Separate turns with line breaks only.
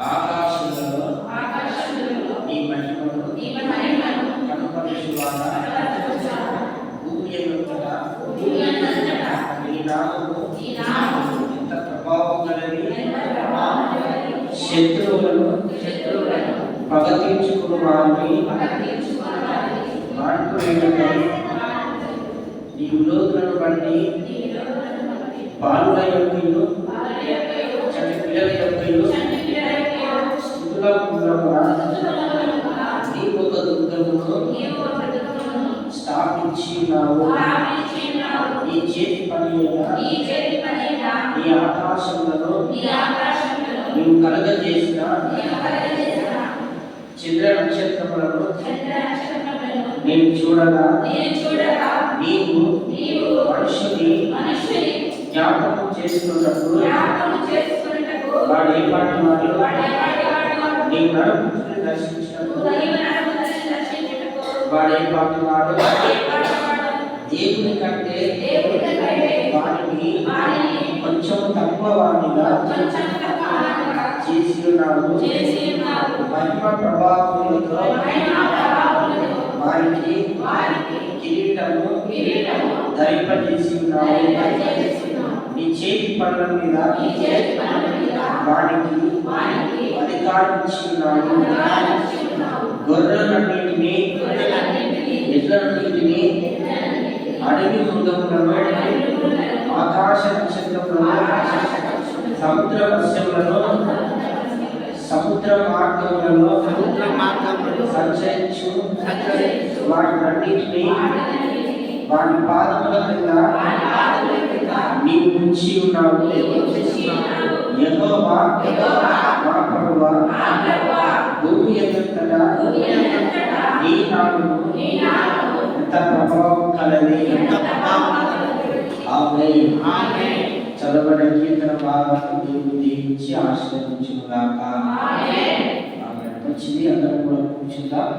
ఆకాశములలో నీ మహిమను కనపరచువాడా, భూమి అంతటా నీ నామము ఎంత ప్రభావం గలది. శత్రువులను పగతీర్చుకుని వారిని మాట్లాడుకునే నీ విరోధులను బట్టి బాలుల యొక్కయు చంటి పిల్లల యొక్కయు స్థుతుల మూలమున నీవు ఒక దుర్గమును స్థాపించినావు. నీ చేతి పని నీ ఆకాశములను నీవు కలగజేసిన చంద్ర నక్షత్రములను నేను చూడగా నీవు మనుషుని జ్ఞాపకం చేసుకున్నప్పుడు వాడు ఏ పాటి వాడు నీ నరపుత్రుని దర్శించినప్పుడు వాడు ఏ పాటి వాడు దేవుని కంటే వాడిని కొంచెం తక్కువ వాడిగా చేసి ఉన్నాడు. మహిమ ప్రభావములతో వారికి కిరీటము ధరింపజేసి ఉన్నావు. నీ చేతి పనుల మీద వాడికి అధికారం ఇచ్చి ఉన్నాడు. గొర్రెలన్నింటినీ ఎడ్లన్నింటినీ అడవి మృగములను ఆకాశ నక్షత్రములను సముద్ర మత్స్యములను సముద్ర మార్గములలో సంచరించు వాటినన్నింటినీ వాటి పాదముల క్రింద నీవు ఉంచి ఉన్నావు. యెహోవా మా ప్రభువా, భూమి అంతటా నీ నామము ఎంత ప్రభావం కలది. ఆమేన్. చదవబడిన కీర్తన భాగాన్ని దేవుడు దీవించి ఆశీర్వదించుగాక. ఆమేన్. మంచిది, అందరం కూడా కూర్చుందాం.